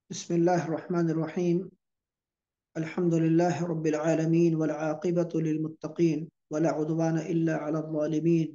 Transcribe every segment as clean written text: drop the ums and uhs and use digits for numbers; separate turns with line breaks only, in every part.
बिस्मिल्लाहिर्रहमानिर्रहीम। अल्हम्दुलिल्लाहि रब्बिल आलमीन वल आक़िबतु लिल मुत्तक़ीन वला उद्वाना इल्ला अलल ज़ालिमीन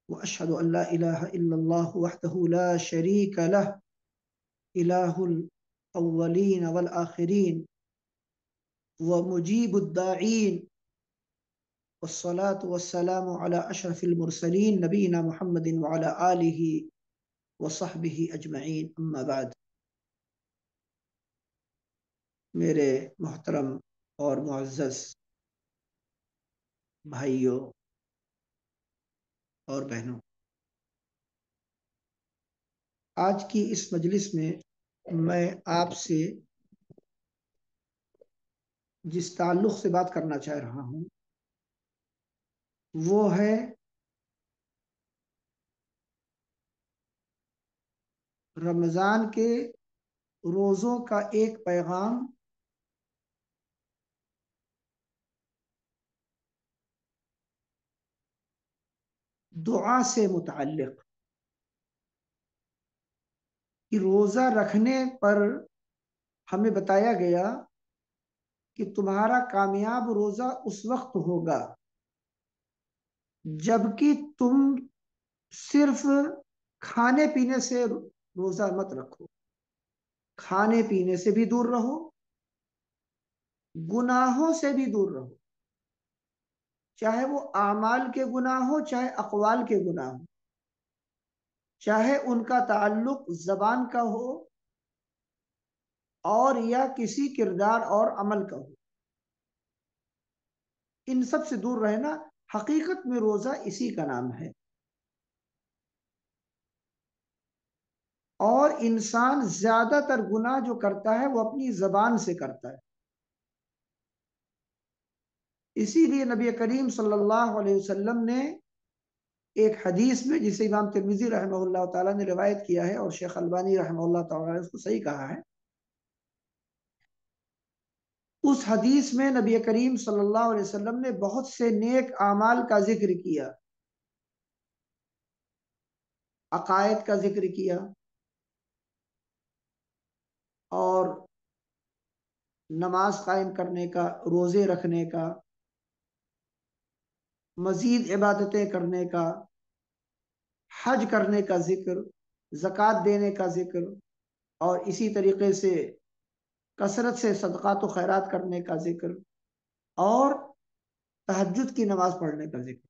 व अशहदु अन ला इलाहा इल्लल्लाह वहदहु ला शरीका लह इलाहुल अव्वलीन वल आखिरीन व मुजीबुद दाईन वस्सलातु वस्सलामु अला अशरफिल मुरसलीन नबीना मुहम्मदिन व अला आलिहि व सहबिहि अजमईन, अम्मा बाद। मेरे मोहतरम और मुअज़्ज़ज़ भाइयों और बहनों, आज की इस मजलिस में मैं आपसे जिस ताल्लुक़ से बात करना चाह रहा हूँ वो है रमज़ान के रोज़ों का एक पैगाम दुआ से मुताल्लिक़। कि रोज़ा रखने पर हमें बताया गया कि तुम्हारा कामयाब रोज़ा उस वक्त होगा जबकि तुम सिर्फ खाने पीने से रोज़ा मत रखो, खाने पीने से भी दूर रहो, गुनाहों से भी दूर रहो, चाहे वो आमाल के गुनाह हो चाहे अक़वाल के गुनाह हो, चाहे उनका ताल्लुक ज़बान का हो और या किसी किरदार और अमल का हो। इन सब से दूर रहना हकीकत में रोज़ा इसी का नाम है। और इंसान ज्यादातर गुनाह जो करता है वो अपनी ज़बान से करता है। इसीलिए नबी करीम सल्लल्लाहु अलैहि वसल्लम ने एक हदीस में, जिसे इमाम तिर्मिज़ी रहमहुल्लाह ताला ने रिवायत किया है और शेख अलबानी रहमहुल्लाह ताला ने उसको सही कहा है, उस हदीस में नबी करीम सल्लल्लाहु अलैहि वसल्लम ने बहुत से नेक आमाल का जिक्र किया, अकायद का जिक्र किया और नमाज कायम करने का, रोजे रखने का, मजीद इबादतें करने का, हज करने का जिक्र, ज़कात देने का जिक्र और इसी तरीके से कसरत से सदक़ात व खैरात करने का जिक्र और तहज्जुद की नमाज पढ़ने का जिक्र।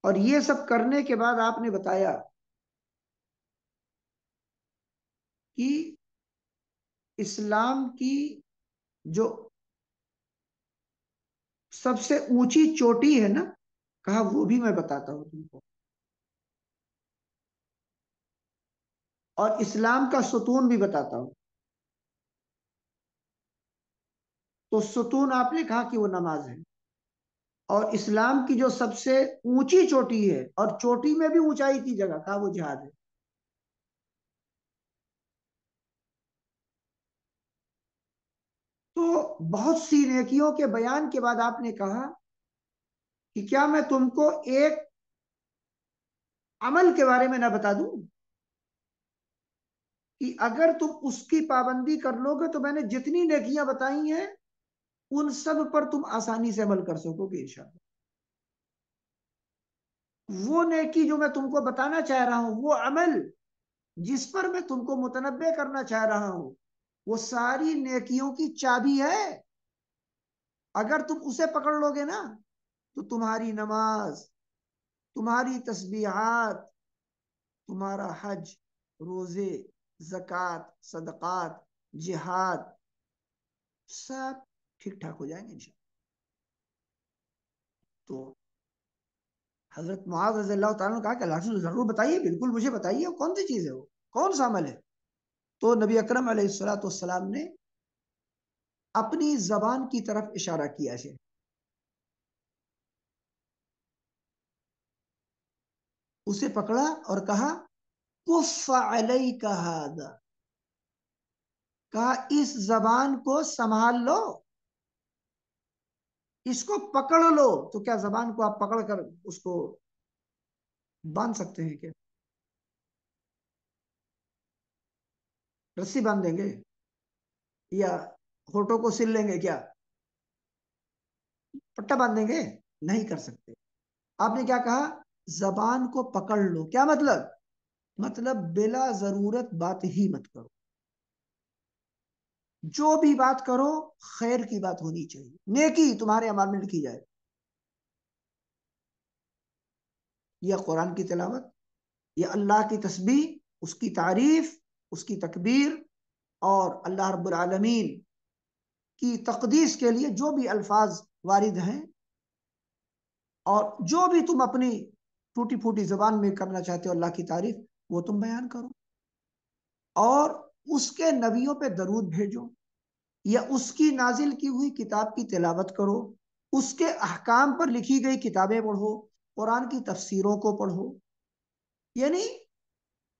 और ये सब करने के बाद आपने बताया कि इस्लाम की जो सबसे ऊंची चोटी है ना, कहा वो भी मैं बताता हूं तुमको, और इस्लाम का सुतून भी बताता हूं। तो सुतून आपने कहा कि वो नमाज है, और इस्लाम की जो सबसे ऊंची चोटी है और चोटी में भी ऊंचाई की जगह, कहा वो जिहाद है। तो बहुत सी नेकियों के बयान के बाद आपने कहा कि क्या मैं तुमको एक अमल के बारे में ना बता दूं कि अगर तुम उसकी पाबंदी कर लोगे तो मैंने जितनी नेकियां बताई हैं उन सब पर तुम आसानी से अमल कर सकोगे इंशाअल्लाह। वो नेकी जो मैं तुमको बताना चाह रहा हूं, वो अमल जिस पर मैं तुमको मुतनब्बे करना चाह रहा हूं, वो सारी नेकियों की चाबी है। अगर तुम उसे पकड़ लोगे ना तो तुम्हारी नमाज, तुम्हारी तस्बीहात, तुम्हारा हज, रोजे, जक़ात, सदक़ात, जिहाद सब ठीक ठाक हो जाएंगे इंशाअल्लाह। तो हजरत मुआज़ रज़ियल्लाहु ताला ने कहा कि अल्लाह रसूल जरूर बताइए, बिल्कुल मुझे बताइए कौन सी चीज है, वो कौन सा अमल है। तो नबी अकरम अलैहिस्सलातु वस्सलाम ने अपनी जबान की तरफ इशारा किया है, उसे पकड़ा और कहा कुफ़ अलैका हादा, कहा इस जबान को संभाल लो, इसको पकड़ लो। तो क्या जबान को आप पकड़ कर उसको बांध सकते हैं क्या? रस्सी बांध देंगे या होठों को सिल लेंगे क्या? पट्टा बांध देंगे? नहीं कर सकते। आपने क्या कहा? जबान को पकड़ लो, क्या मतलब? मतलब बिला जरूरत बात ही मत करो। जो भी बात करो खैर की बात होनी चाहिए, नेकी तुम्हारे अमाल में लिखी जाए। यह कुरान की तिलावत, यह अल्लाह की तस्बीह, उसकी तारीफ, उसकी तकबीर, और अल्लाह रब्बुल आलमीन की तकदीस के लिए जो भी अल्फाज वारिद हैं, और जो भी तुम अपनी टूटी फूटी जबान में करना चाहते हो अल्लाह की तारीफ, वो तुम बयान करो। और उसके नबियों पे दरूद भेजो, या उसकी नाजिल की हुई किताब की तिलावत करो, उसके अहकाम पर लिखी गई किताबें पढ़ो, कुरान की तफसीरों को पढ़ो। यानी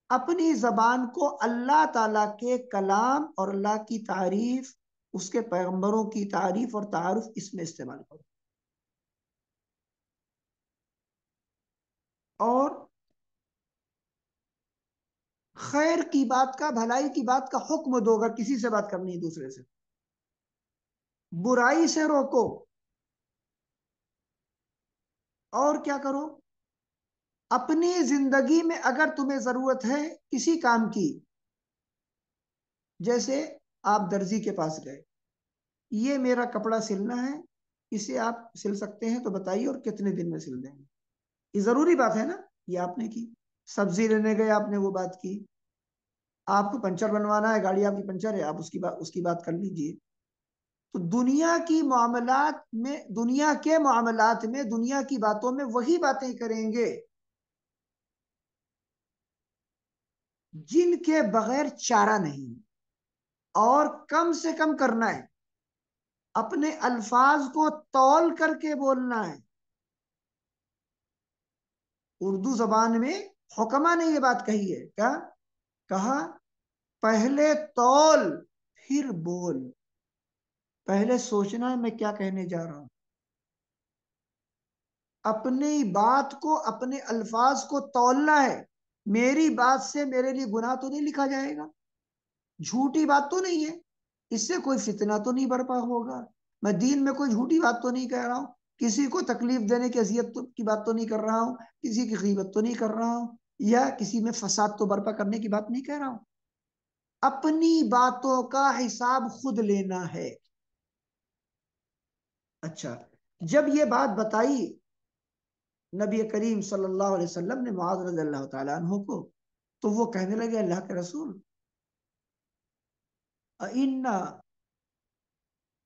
अपनी जबान को अल्लाह ताला के कलाम और अल्लाह की तारीफ, उसके पैगंबरों की तारीफ और तारुफ इसमें इस्तेमाल करो। और खैर की बात का, भलाई की बात का हुक्म दो, अगर किसी से बात करनी है दूसरे से। बुराई से रोको। और क्या करो? अपनी जिंदगी में अगर तुम्हें जरूरत है किसी काम की, जैसे आप दर्जी के पास गए, ये मेरा कपड़ा सिलना है, इसे आप सिल सकते हैं तो बताइए, और कितने दिन में सिल देंगे? ये जरूरी बात है ना? ये आपने की। सब्जी लेने गए, आपने वो बात की। आपको पंचर बनवाना है, गाड़ी आपकी पंचर है, आप उसकी बात कर लीजिए। तो दुनिया की मामलात में, दुनिया के मामलात में, दुनिया की बातों में वही बातें करेंगे जिनके बगैर चारा नहीं। और कम से कम करना है, अपने अल्फाज को तौल करके बोलना है। उर्दू जबान में हुक्मा ने ये बात कही है, क्या कहा? पहले तौल फिर बोल। पहले सोचना है मैं क्या कहने जा रहा हूं। अपनी बात को, अपने अल्फाज को तौलना है। मेरी बात से मेरे लिए गुनाह तो नहीं लिखा जाएगा, झूठी बात तो नहीं है, इससे कोई फितना तो नहीं बर्पा होगा, मैं दीन में कोई झूठी बात तो नहीं कह रहा हूं, किसी को तकलीफ देने की अजियत की बात तो नहीं कर रहा हूं, किसी की गीबत तो नहीं कर रहा हूं, या किसी में फसाद तो बर्पा करने की बात नहीं कह रहा हूं। अपनी बातों का हिसाब खुद लेना है। अच्छा, जब ये बात बताई नबी करीम सल्लल्लाहु अलैहि वसल्लम ने मुआज़ रज़ियल्लाहु ताला अन्हु को, तो वो कहने लगे, अल्लाह के रसूल, इन्ना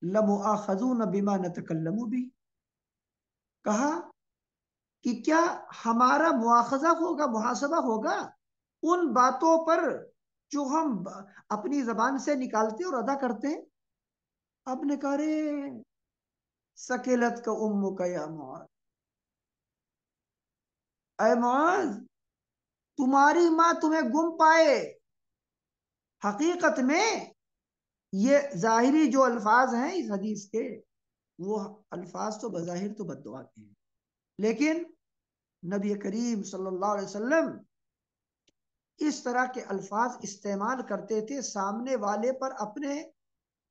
लमुआखज़ून बिमा नतकल्लमु भी। कहा कि क्या हमारा मुआखजा होगा, मुहासबा होगा उन बातों पर जो हम अपनी जबान से निकालते और अदा करते हैं? आपने कहा, रे सकेलत का उम्मु का या मुआज, अय मुआज, तुम्हारी माँ तुम्हें गुम पाए। हकीकत में ये जाहिरी जो अल्फाज हैं इस हदीस के, वो अल्फाज तो बज़ाहिर तो बद्दुआ के हैं, लेकिन नबी करीम सल्लल्लाहु अलैहि वसल्लम इस तरह के अल्फाज इस्तेमाल करते थे सामने वाले पर अपने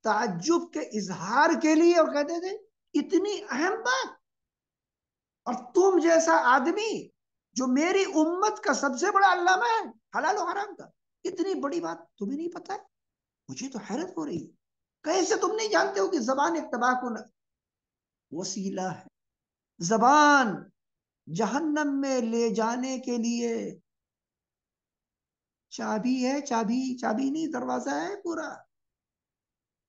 ताज्जुब के इजहार के लिए, और कहते थे इतनी अहम बात, और तुम जैसा आदमी जो मेरी उम्मत का सबसे बड़ा अल्लामा है हलाल और हराम का, इतनी बड़ी बात तुम्हें नहीं पता है? मुझे तो हैरत हो रही है, कैसे तुम नहीं जानते हो कि जबान एक तबाकुन वसीला है? जबान जहन्नम में ले जाने के लिए चाबी है, चाबी, चाबी नहीं, दरवाजा है पूरा।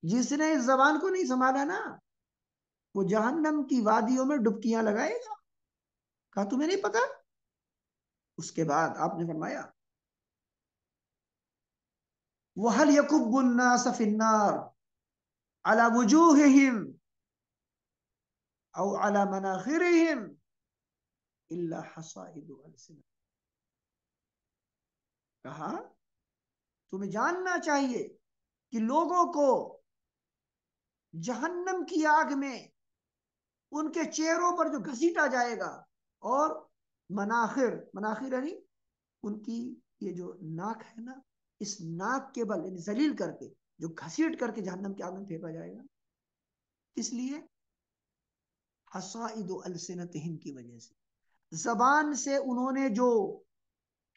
जिसने इस जबान को नहीं संभाला ना, वो जहन्नम की वादियों में डुबकियां लगाएगा। कहा तुम्हें नहीं पता? उसके बाद आपने फरमाया, वहल यकुब्बुन्नास फिन्नार अला वुजूहिहिम औ अला मनाखिरिहिम इल्ला हसाइदु अलसिनतिहिम। कहा तुम्हें जानना चाहिए कि लोगों को जहन्नम की आग में उनके चेहरों पर जो घसीटा जाएगा, और मनाखिर, मनाखिर यानी उनकी ये जो नाक है ना, इस नाक के बल यानी जलील करके, जो घसीट करके जहन्नम के आग में फेंका जाएगा। इसलिए हसाइदु अलसिनतिहिम की वजह से, जबान से उन्होंने जो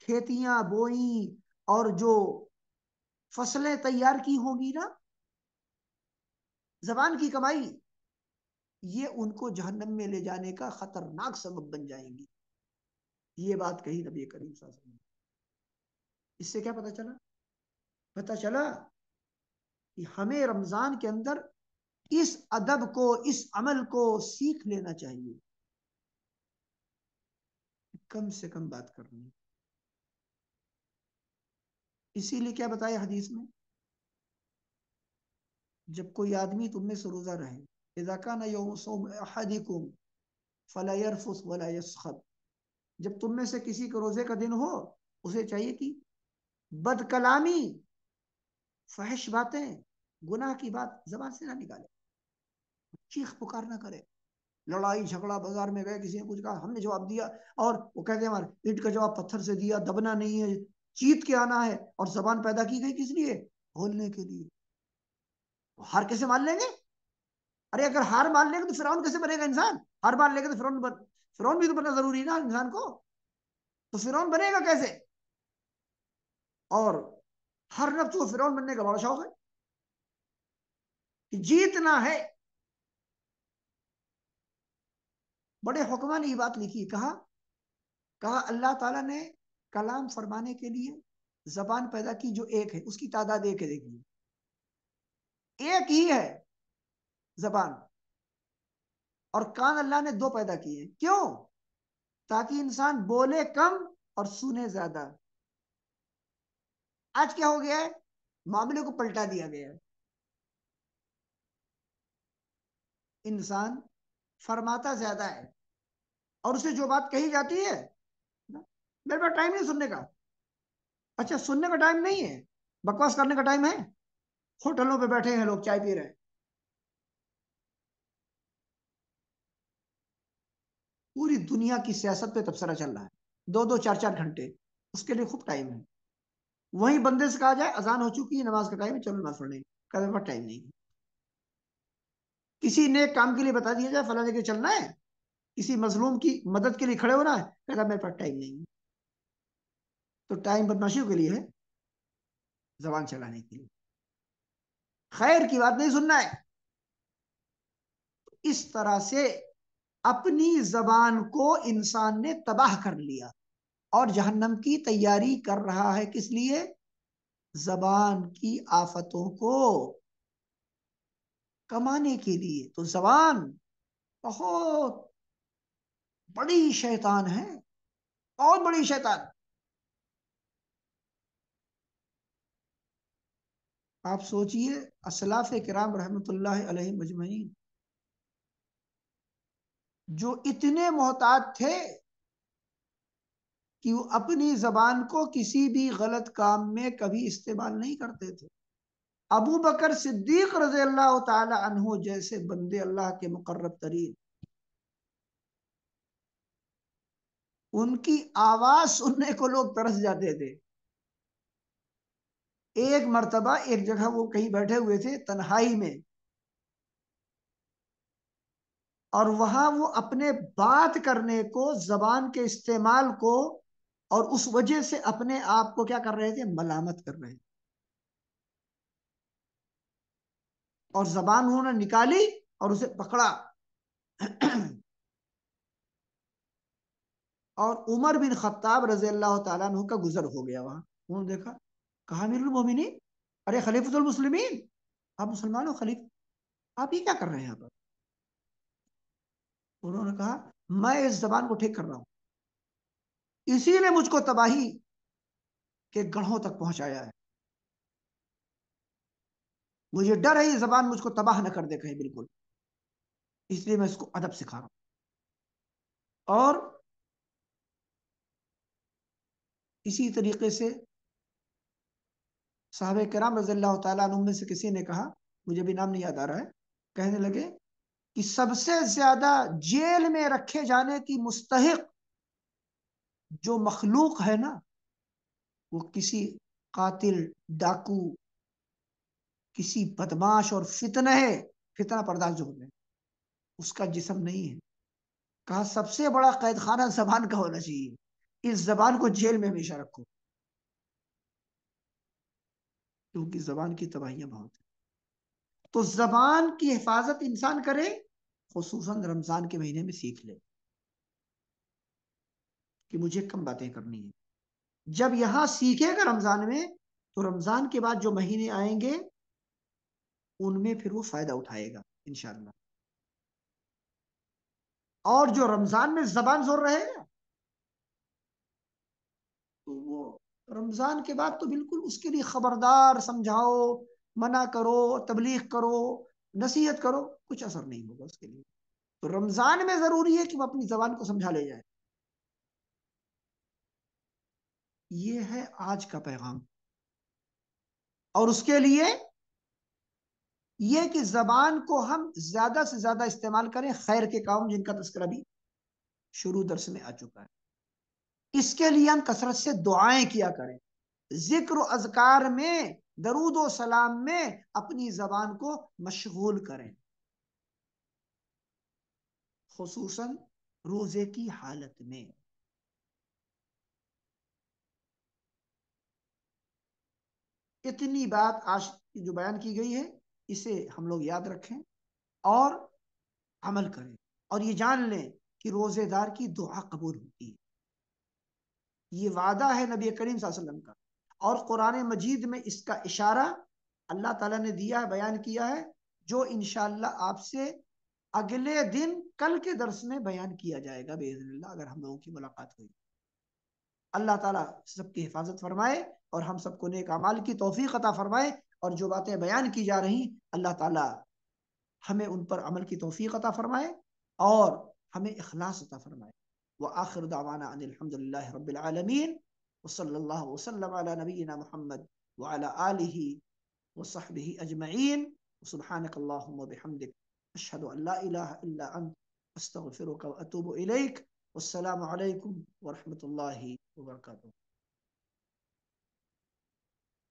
खेतियां बोई और जो फसलें तैयार की होगी ना, जबान की कमाई, ये उनको जहन्नम में ले जाने का खतरनाक सबब बन जाएंगी। ये बात कही नबी करीम सल्लल्लाहु अलैहि वसल्लम। इससे क्या पता चला? पता चला कि हमें रमजान के अंदर इस अदब को, इस अमल को सीख लेना चाहिए। कम से कम बात करनी। इसीलिए क्या बताया हदीस में, जब कोई आदमी तुम में से रोजा रहे, इज़ा काना यौम सौम अहदिकुम फला यरफुस वला यस्खब, जब तुम में से किसी के रोजे का दिन हो, उसे चाहिए कि बदकलामी, फहश बातें, गुनाह की बात जबान से ना निकाले, चीख पुकार ना करे। लड़ाई झगड़ा, बाजार में गए, किसी ने कुछ कहा, हमने जवाब दिया, और वो कहते हैं हमारे ईंट का जवाब पत्थर से दिया, दबना नहीं है, जीत के आना है। और जबान पैदा की गई किस लिए? बोलने के लिए। हार कैसे मान लेंगे? अरे अगर हार मान लेंगे तो फिरौन कैसे बनेगा इंसान? हार मान लेंगे तो फिरौन भी तो बनना जरूरी है ना इंसान को। तो फिरौन बनेगा कैसे? और हर नफ्स को फिरौन बनने का बड़ा शौक है कि जीतना है। बड़े हुक्मा ने ये बात लिखी, कहा कहा अल्लाह ताला ने कलाम फरमाने के लिए जबान पैदा की जो एक है, उसकी तादाद एक है। देखिए, एक ही है जबान। और कान अल्लाह ने दो पैदा किए। क्यों? ताकि इंसान बोले कम और सुने ज्यादा। आज क्या हो गया है? मामले को पलटा दिया गया है। इंसान फरमाता ज्यादा है, और उसे जो बात कही जाती है ना, मेरे पास टाइम नहीं सुनने का। अच्छा, सुनने का टाइम नहीं है, बकवास करने का टाइम है। होटलों पे बैठे हैं लोग, चाय पी रहे हैं, पूरी दुनिया की सियासत पे तबसरा चल रहा है, दो दो चार चार घंटे, उसके लिए खूब टाइम है। वहीं बंदे से कहा जाए अजान हो चुकी है, नमाज का टाइम है, चलो नमाज पढ़ने, कहते पास टाइम नहीं है। किसी ने काम के लिए बता दिया जाए फलाने के चलना है, किसी मजलूम की मदद के लिए खड़े होना है, कहता मेरे पास टाइम नहीं है। तो टाइम बदमाशियों के लिए है, जबान चलाने के लिए। खैर की बात नहीं सुनना है। इस तरह से अपनी जबान को इंसान ने तबाह कर लिया, और जहन्नम की तैयारी कर रहा है। किस लिए? जबान की आफतों को कमाने के लिए। तो जबान बहुत बड़ी शैतान है, बहुत बड़ी शैतान। आप सोचिए, असलाफ किराम रहमतुल्लाह अलैहि मजमईन, जो इतने मोहतात थे कि वो अपनी जबान को किसी भी गलत काम में कभी इस्तेमाल नहीं करते थे। अबू बकर सिद्दीक रजी अल्लाह ताला अन्हु जैसे बंदे अल्लाह के मुकर्रब तरीन, उनकी आवाज सुनने को लोग तरस जाते थे। एक मर्तबा एक जगह वो कहीं बैठे हुए थे तन्हाई में, और वहां वो अपने बात करने को, जबान के इस्तेमाल को, और उस वजह से अपने आप को क्या कर रहे थे? मलामत कर रहे थे। और जबान उन्होंने निकाली और उसे पकड़ा। और उमर बिन खत्ताब रजी अल्लाह तआला अन्हु का गुजर हो गया वहां। उन्होंने देखा, कहा अमीरुल मोमिनीन, अरे खलीफतुल मुस्लिमीन, आप मुसलमान हो, खलीफा, आप ये क्या कर रहे हैं यहाँ पर? उन्होंने कहा, मैं इस जबान को ठीक कर रहा हूं, इसी ने मुझको तबाही के गढ़ों तक पहुंचाया है। मुझे डर है ये जबान मुझको तबाह न कर दे कहीं, बिल्कुल, इसलिए मैं इसको अदब सिखा रहा हूं। और इसी तरीके से साहबे किराम रज़ी अल्लाह तआला अन्हुम में से किसी ने कहा, मुझे भी नाम नहीं याद आ रहा है, कहने लगे कि सबसे ज्यादा जेल में रखे जाने की मुस्तहिक जो मखलूक है ना, वो किसी कातिल, डाकू, किसी बदमाश और फितना पर्दाज जो होते हैं, उसका जिस्म नहीं है। कहा सबसे बड़ा कैद खाना जबान का होना चाहिए, इस जबान को जेल में हमेशा रखो, क्योंकि जबान की तबाहियां बहुत है। तो जबान की हिफाजत इंसान करे, खुसूसन रमजान के महीने में सीख ले कि मुझे कम बातें करनी है। जब यहां सीखेगा रमजान में, तो रमजान के बाद जो महीने आएंगे उनमें फिर वो फायदा उठाएगा इंशाअल्लाह। और जो रमजान में जबान जोर रहेगा, तो वो रमजान के बाद तो बिल्कुल उसके लिए खबरदार, समझाओ, मना करो, तबलीग करो, नसीहत करो, कुछ असर नहीं होगा उसके लिए। तो रमजान में जरूरी है कि वो अपनी जबान को समझा ले जाए। ये है आज का पैगाम। और उसके लिए ये कि जबान को हम ज्यादा से ज्यादा इस्तेमाल करें खैर के काम, जिनका तस्करा भी शुरू दर्स में आ चुका है। इसके लिए हम कसरत से दुआएं किया करें, जिक्र अजकार में, दरूद व सलाम में अपनी जबान को मशगूल करें, खुसूसन रोजे की हालत में। इतनी बात आज जो बयान की गई है, इसे हम लोग याद रखें और अमल करें, और ये जान लें कि रोजेदार की दुआ कबूल होती है। ये वादा है नबी करीम सल्लल्लाहु अलैहि वसल्लम का, और कुरान मजीद में इसका इशारा अल्लाह ताला ने दिया है, बयान किया है, जो इंशाअल्लाह आपसे अगले दिन कल के दर्स में बयान किया जाएगा बेइज़्निल्लाह, अगर हम लोगों की मुलाकात हुई। अल्लाह ताला सबकी हिफाजत फरमाए और हम सबको नेक अमाल की तौफीक अता फरमाए। और जो बातें बयान की जा रही, अल्लाह ताला हमें उन पर अमल की तौफीक अता फरमाए और हमें इखलास अता फरमाए। व आखिर दावाना अनिल हम्दुलिल्लाहि रब्बिल आलमीन व सल्लल्लाहु वसल्लम अला नबीना मुहम्मद व अला आलिहि व सहबिहि अजमईन। सुब्हानक अल्लाहुम्मा व बिहम्दिक अशहदु अन ला इलाहा इल्ला अंत अस्तगफिरुका व अतूबु इलैक। वस्सलामु अलैकुम व रहमतुल्लाहि व बरकातुहू।